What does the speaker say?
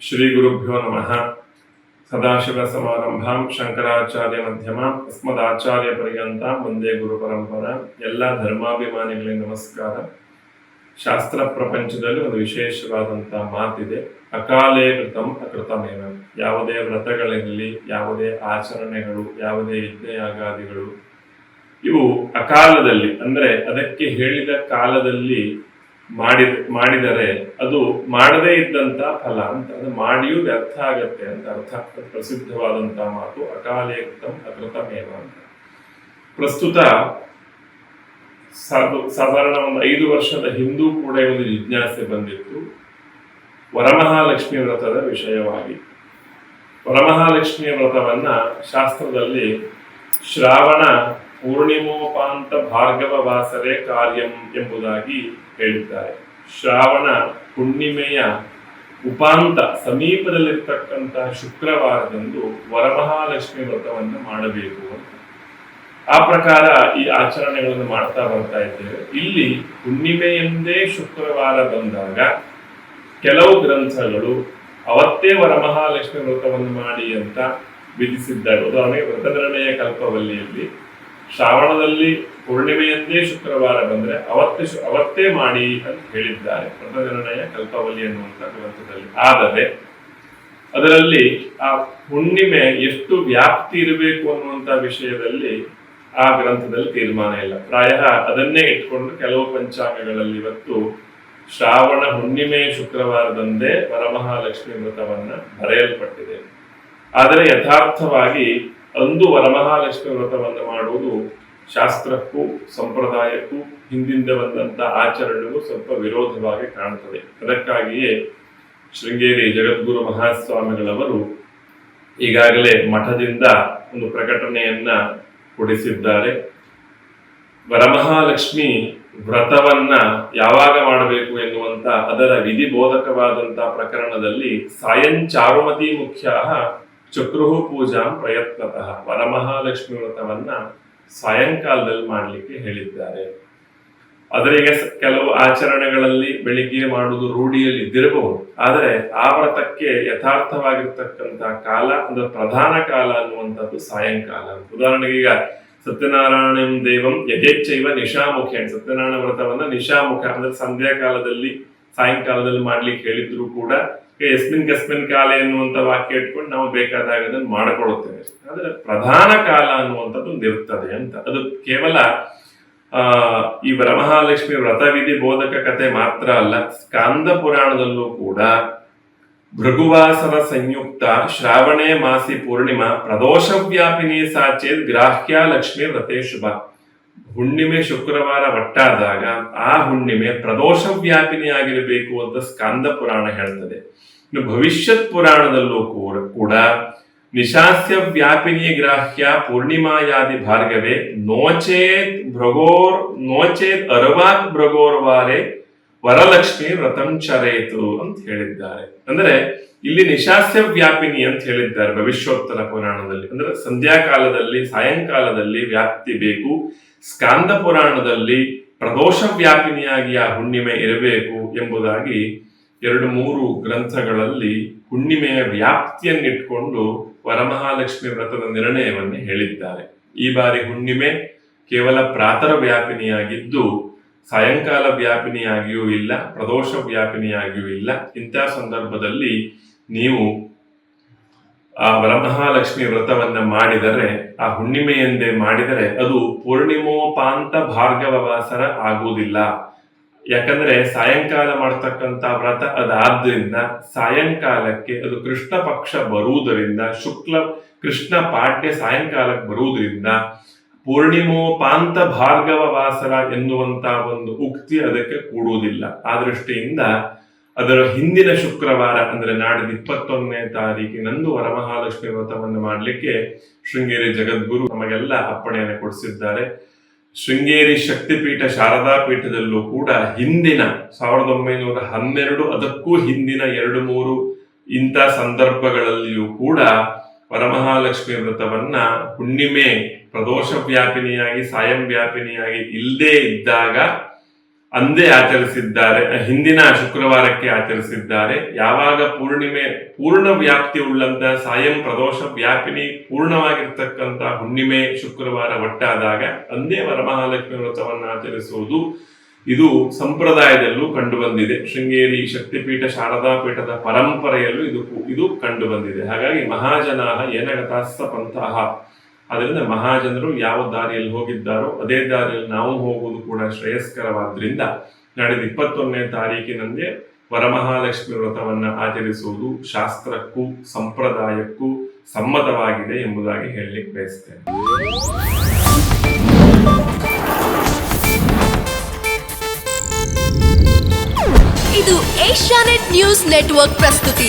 ಶ್ರೀ ಗುರುಭ್ಯೋ ನಮಃ. ಸದಾಶಿವ ಸಮಾರಂಭಾಂ ಶಂಕರಾಚಾರ್ಯ ಮಧ್ಯಮಾಂ ಅಸ್ಮದಾಚಾರ್ಯ ಪರ್ಯಂತಾಂ ವಂದೇ ಗುರು ಪರಂಪರಾ. ಎಲ್ಲ ಧರ್ಮಾಭಿಮಾನಿಗಳಿಗೆ ನಮಸ್ಕಾರ. ಶಾಸ್ತ್ರ ಪ್ರಪಂಚದಲ್ಲಿ ಒಂದು ವಿಶೇಷವಾದಂತಹ ಮಾತಿದೆ, ಅಕಾಲೇ ಕೃತಂ ಅಕೃತಮೇವ. ಯಾವುದೇ ವ್ರತಗಳಿರಲಿ, ಯಾವುದೇ ಆಚರಣೆಗಳು, ಯಾವುದೇ ಯಜ್ಞಯಾಗಾದಿಗಳು ಇವು ಅಕಾಲದಲ್ಲಿ ಅಂದ್ರೆ ಅದಕ್ಕೆ ಹೇಳಿದ ಕಾಲದಲ್ಲಿ ಮಾಡಿದರೆ ಅದು ಮಾಡದೇ ಇದ್ದಂತ ಫಲ ಅಂತ, ಅದು ಮಾಡಿಯೂ ವ್ಯರ್ಥ ಆಗತ್ತೆ ಅಂತ ಅರ್ಥ. ಪ್ರಸಿದ್ಧವಾದಂತಹ ಮಾತು ಅಕಾಲೇ ಕೃತಂ ಅಕೃತಮೇವ ಅಂತ. ಪ್ರಸ್ತುತ ಸಾಧಾರಣ ಒಂದು 5 ವರ್ಷದ ಹಿಂದೂ ಕೂಡ ಒಂದು ಜಿಜ್ಞಾಸೆ ಬಂದಿತ್ತು ವರಮಹಾಲಕ್ಷ್ಮಿ ವ್ರತದ ವಿಷಯವಾಗಿ. ವರಮಹಾಲಕ್ಷ್ಮಿಯ ವ್ರತವನ್ನ ಶಾಸ್ತ್ರದಲ್ಲಿ ಶ್ರಾವಣ ಪೂರ್ಣಿಮೋಪಾಂತ ಭಾರ್ಗವ ವಾಸರೆ ಕಾರ್ಯಂ ಎಂಬುದಾಗಿ ಹೇಳಿದ್ದಾರೆ. ಶ್ರಾವಣ ಹುಣ್ಣಿಮೆಯ ಉಪಾಂತ ಸಮೀಪದಲ್ಲಿರ್ತಕ್ಕಂತಹ ಶುಕ್ರವಾರದಂದು ವರಮಹಾಲಕ್ಷ್ಮಿ ವ್ರತವನ್ನು ಮಾಡಬೇಕು ಅಂತ. ಆ ಪ್ರಕಾರ ಈ ಆಚರಣೆಗಳನ್ನು ಮಾಡ್ತಾ ಬರ್ತಾ ಇದ್ದೇವೆ. ಇಲ್ಲಿ ಹುಣ್ಣಿಮೆಯಂದೇ ಶುಕ್ರವಾರ ಬಂದಾಗ ಕೆಲವು ಗ್ರಂಥಗಳು ಅವತ್ತೇ ವರಮಹಾಲಕ್ಷ್ಮಿ ವ್ರತವನ್ನು ಮಾಡಿ ಅಂತ ವಿಧಿಸಿದ್ದಾರೆ. ಉದಾಹರಣೆಗೆ ವ್ರತನಿರ್ಣಯ ಕಲ್ಪವಲ್ಲಿಯಲ್ಲಿ ಶ್ರಾವಣದಲ್ಲಿ ಪೂರ್ಣಿಮೆಯಂದೇ ಶುಕ್ರವಾರ ಬಂದ್ರೆ ಅವತ್ತೇ ಮಾಡಿ ಅಂತ ಹೇಳಿದ್ದಾರೆ ವ್ರತನಿರ್ಣಯ ಕಲ್ಪವಲ್ಲಿ ಎನ್ನುವಂತ ಗ್ರಂಥದಲ್ಲಿ. ಆದರೆ ಅದರಲ್ಲಿ ಆ ಹುಣ್ಣಿಮೆ ಎಷ್ಟು ವ್ಯಾಪ್ತಿ ಇರಬೇಕು ಅನ್ನುವಂತ ವಿಷಯದಲ್ಲಿ ಆ ಗ್ರಂಥದಲ್ಲಿ ತೀರ್ಮಾನ ಇಲ್ಲ. ಪ್ರಾಯಃ ಅದನ್ನೇ ಇಟ್ಕೊಂಡು ಕೆಲವು ಪಂಚಾಂಗಗಳಲ್ಲಿ ಇವತ್ತು ಶ್ರಾವಣ ಹುಣ್ಣಿಮೆ ಶುಕ್ರವಾರದಂದೇ ವರಮಹಾಲಕ್ಷ್ಮಿ ವ್ರತವನ್ನ ಬರೆಯಲ್ಪಟ್ಟಿದೆ. ಆದರೆ ಯಥಾರ್ಥವಾಗಿ ಅಂದು ವರಮಹಾಲಕ್ಷ್ಮಿ ವ್ರತವನ್ನು ಮಾಡುವುದು ಶಾಸ್ತ್ರಕ್ಕೂ ಸಂಪ್ರದಾಯಕ್ಕೂ ಹಿಂದಿಂದ ಬಂದಂತ ಆಚರಣೆಗೂ ಸ್ವಲ್ಪ ವಿರೋಧವಾಗಿ ಕಾಣುತ್ತದೆ. ಅದಕ್ಕಾಗಿಯೇ ಶೃಂಗೇರಿ ಜಗದ್ಗುರು ಮಹಾಸ್ವಾಮಿಗಳವರು ಈಗಾಗಲೇ ಮಠದಿಂದ ಒಂದು ಪ್ರಕಟಣೆಯನ್ನ ಕೊಡಿಸಿದ್ದಾರೆ. ವರಮಹಾಲಕ್ಷ್ಮಿ ವ್ರತವನ್ನ ಯಾವಾಗ ಮಾಡಬೇಕು ಎನ್ನುವಂತ ಅದರ ವಿಧಿಬೋಧಕವಾದಂತಹ ಪ್ರಕರಣದಲ್ಲಿ ಸಾಯಂಚಾರುಮತಿ ಮುಖ್ಯ ಚಕ್ರುಹು ಪೂಜಾ ಪ್ರಯತ್ನತಃ ವರಮಹಾಲಕ್ಷ್ಮಿ ವ್ರತವನ್ನ ಸಾಯಂಕಾಲದಲ್ಲಿ ಮಾಡಲಿಕ್ಕೆ ಹೇಳಿದ್ದಾರೆ. ಆದರೆ ಈಗ ಕೆಲವು ಆಚರಣೆಗಳಲ್ಲಿ ಬೆಳಿಗ್ಗೆ ಮಾಡುವುದು ರೂಢಿಯಲ್ಲಿ ಇದ್ದಿರಬಹುದು. ಆದರೆ ಆ ವ್ರತಕ್ಕೆ ಯಥಾರ್ಥವಾಗಿರ್ತಕ್ಕಂತಹ ಕಾಲ ಅಂದ್ರೆ ಪ್ರಧಾನ ಕಾಲ ಅನ್ನುವಂಥದ್ದು ಸಾಯಂಕಾಲ. ಉದಾಹರಣೆಗೆ ಈಗ ಸತ್ಯನಾರಾಯಣ ದೇವಂ ಯಥೇಚ್ಛೈವ ನಿಶಾಮುಖಿ ಅಂತ ಸತ್ಯನಾರಾಯಣ ವ್ರತವನ್ನ ನಿಶಾಮುಖ ಅಂದ್ರೆ ಸಂಧ್ಯಾ ಕಾಲದಲ್ಲಿ ಸಾಯಂಕಾಲದಲ್ಲಿ ಮಾಡ್ಲಿಕ್ಕೆ ಹೇಳಿದ್ರು ಕೂಡ ಯಸ್ಮಿನ್ ಕಸ್ಮಿನ್ ಕಾಲ ಎನ್ನುವಂತ ವಾಕ್ಯ ಇಟ್ಕೊಂಡು ನಾವು ಬೇಕಾದಾಗ ಅದನ್ನು ಮಾಡಿಕೊಳ್ಳುತ್ತೇವೆ. ಆದ್ರೆ ಪ್ರಧಾನ ಕಾಲ ಅನ್ನುವಂಥದ್ದು ಒಂದು ಇರ್ತದೆ ಅಂತ. ಅದು ಕೇವಲ ಈ ವರಮಹಾಲಕ್ಷ್ಮಿ ವ್ರತವಿಧಿ ಬೋಧಕ ಕಥೆ ಮಾತ್ರ ಅಲ್ಲ, ಸ್ಕಾಂದ ಪುರಾಣದಲ್ಲೂ ಕೂಡ ಭೃಗುವಾಸರ ಸಂಯುಕ್ತ ಶ್ರಾವಣೇ ಮಾಸಿ ಪೂರ್ಣಿಮಾ ಪ್ರದೋಷ ವ್ಯಾಪಿನಿ ಸಾಚೇತ್ ಗ್ರಾಹ್ಯ ಲಕ್ಷ್ಮಿ ವ್ರತೇ ಶುಭ. ಹುಣ್ಣಿಮೆ ಶುಕ್ರವಾರ ಒಟ್ಟಾದಾಗ ಆ ಹುಣ್ಣಿಮೆ ಪ್ರದೋಷ ವ್ಯಾಪಿನಿ ಆಗಿರಬೇಕು ಅಂತ ಸ್ಕಾಂದ ಪುರಾಣ ಹೇಳ್ತದೆ. ಇನ್ನು ಭವಿಷ್ಯತ್ ಪುರಾಣದಲ್ಲೂ ಕೂಡ ನಿಶಾಸ್ಯ ವ್ಯಾಪಿನಿ ಗ್ರಾಹ್ಯ ಪೂರ್ಣಿಮಾಯಾದಿ ಭಾರ್ಗವೇ ನೋಚೇತ್ ಅರ್ವಾಕ್ ಭೃಗೋರ್ವಾರೆ ವರಲಕ್ಷ್ಮಿ ವ್ರತಂ ಚರೇತು ಅಂತ ಹೇಳಿದ್ದಾರೆ. ಅಂದ್ರೆ ಇಲ್ಲಿ ನಿಶಾಸ್ಯ ವ್ಯಾಪಿನಿ ಅಂತ ಹೇಳಿದ್ದಾರೆ ಭವಿಷ್ಯೋತ್ತರ ಪುರಾಣದಲ್ಲಿ. ಅಂದ್ರೆ ಸಂಧ್ಯಾಕಾಲದಲ್ಲಿ ಸಾಯಂಕಾಲದಲ್ಲಿ ವ್ಯಾಪ್ತಿ ಬೇಕು. ಸ್ಕಾಂದ ಪುರಾಣದಲ್ಲಿ ಪ್ರದೋಷ ವ್ಯಾಪಿನಿಯಾಗಿ ಆ ಹುಣ್ಣಿಮೆ ಇರಬೇಕು ಎಂಬುದಾಗಿ 2-3 ಗ್ರಂಥಗಳಲ್ಲಿ ಹುಣ್ಣಿಮೆಯ ವ್ಯಾಪ್ತಿಯನ್ನಿಟ್ಕೊಂಡು ವರಮಹಾಲಕ್ಷ್ಮಿ ವ್ರತದ ನಿರ್ಣಯವನ್ನು ಹೇಳಿದ್ದಾರೆ. ಈ ಬಾರಿ ಹುಣ್ಣಿಮೆ ಕೇವಲ ಪ್ರಾತಃ ವ್ಯಾಪಿನಿಯಾಗಿದ್ದು ಸಾಯಂಕಾಲ ವ್ಯಾಪಿನಿಯಾಗಿಯೂ ಇಲ್ಲ, ಪ್ರದೋಷ ವ್ಯಾಪಿನಿಯಾಗಿಯೂ ಇಲ್ಲ. ಇಂಥ ಸಂದರ್ಭದಲ್ಲಿ ನೀವು ಆ ವರಮಹಾಲಕ್ಷ್ಮಿ ವ್ರತವನ್ನ ಮಾಡಿದರೆ, ಆ ಹುಣ್ಣಿಮೆಯಂದೇ ಮಾಡಿದರೆ ಅದು ಪೂರ್ಣಿಮೋಪಾಂತ ಭಾರ್ಗವ ವಾಸರ ಆಗುವುದಿಲ್ಲ. ಯಾಕಂದ್ರೆ ಸಾಯಂಕಾಲ ಮಾಡ್ತಕ್ಕಂಥ ವ್ರತ ಅದಾದ್ರಿಂದ ಸಾಯಂಕಾಲಕ್ಕೆ ಅದು ಕೃಷ್ಣ ಪಕ್ಷ ಬರುವುದರಿಂದ ಕೃಷ್ಣ ಪಾಡ್ಯ ಸಾಯಂಕಾಲಕ್ಕೆ ಬರುವುದರಿಂದ ಪೂರ್ಣಿಮೋಪಾಂತ ಭಾರ್ಗವ ವಾಸರ ಎನ್ನುವಂತ ಒಂದು ಉಕ್ತಿ ಅದಕ್ಕೆ ಕೂಡುವುದಿಲ್ಲ. ಆ ದೃಷ್ಟಿಯಿಂದ ಅದರ ಹಿಂದಿನ ಶುಕ್ರವಾರ ಅಂದ್ರೆ ನಾಡಿದ 21ನೇ ತಾರೀಕಿನಂದು ವರಮಹಾಲಕ್ಷ್ಮಿ ವ್ರತವನ್ನು ಮಾಡಲಿಕ್ಕೆ ಶೃಂಗೇರಿ ಜಗದ್ಗುರು ನಮಗೆಲ್ಲ ಅಪ್ಪಣೆಯನ್ನು ಕೊಡಿಸಿದ್ದಾರೆ. ಶೃಂಗೇರಿ ಶಕ್ತಿಪೀಠ ಶಾರದಾ ಪೀಠದಲ್ಲೂ ಕೂಡ ಹಿಂದಿನ 1912 ಅದಕ್ಕೂ ಹಿಂದಿನ 2-3 ಇಂಥ ಸಂದರ್ಭಗಳಲ್ಲಿಯೂ ಕೂಡ ವರಮಹಾಲಕ್ಷ್ಮಿ ವ್ರತವನ್ನ ಹುಣ್ಣಿಮೆ ಪ್ರದೋಷ ವ್ಯಾಪಿನಿಯಾಗಿ ಸಾಯಂ ವ್ಯಾಪಿನಿಯಾಗಿ ಇಲ್ಲದೇ ಇದ್ದಾಗ ಅಂದೇ ಆಚರಿಸಿದ್ದಾರೆ, ಹಿಂದಿನ ಶುಕ್ರವಾರಕ್ಕೆ ಆಚರಿಸಿದ್ದಾರೆ. ಯಾವಾಗ ಪೂರ್ಣ ವ್ಯಾಪ್ತಿ ಉಳ್ಳಂತ ಸಾಯಂ ಪ್ರದೋಷ ವ್ಯಾಪಿನಿ ಪೂರ್ಣವಾಗಿರ್ತಕ್ಕಂಥ ಹುಣ್ಣಿಮೆ ಶುಕ್ರವಾರ ಒಟ್ಟಾದಾಗ ಅಂದೇ ವರಮಹಾಲಕ್ಷ್ಮಿ ವ್ರತವನ್ನು ಆಚರಿಸುವುದು ಇದು ಸಂಪ್ರದಾಯದಲ್ಲೂ ಕಂಡು ಬಂದಿದೆ. ಶೃಂಗೇರಿ ಶಕ್ತಿಪೀಠ ಶಾರದಾ ಪೀಠದ ಪರಂಪರೆಯಲ್ಲೂ ಇದು ಕಂಡು ಬಂದಿದೆ. ಹಾಗಾಗಿ ಮಹಾಜನಾಹ ಏನಗತಾಸ್ತ ಪಂಥಃ, ಅದರಿಂದ ಮಹಾಜನರು ಯಾವ ದಾರಿಯಲ್ಲಿ ಹೋಗಿದ್ದಾರೋ ಅದೇ ದಾರಿಯಲ್ಲಿ ನಾವು ಹೋಗುವುದು ಕೂಡ ಶ್ರೇಯಸ್ಕರವಾದ್ರಿಂದ ನಾಡಿದ 21ನೇ ತಾರೀಕಿನಂದೇ ವರಮಹಾಲಕ್ಷ್ಮಿ ವ್ರತವನ್ನು ಆಚರಿಸುವುದು ಶಾಸ್ತ್ರಕ್ಕೂ ಸಂಪ್ರದಾಯಕ್ಕೂ ಸಮ್ಮತವಾಗಿದೆ ಎಂಬುದಾಗಿ ಹೇಳಲಿಕ್ಕೆ ಬಯಸ್ತೇನೆ. ಇದು ಏಷ್ಯಾನೆಟ್ ನ್ಯೂಸ್ ನೆಟ್ವರ್ಕ್ ಪ್ರಸ್ತುತಿ.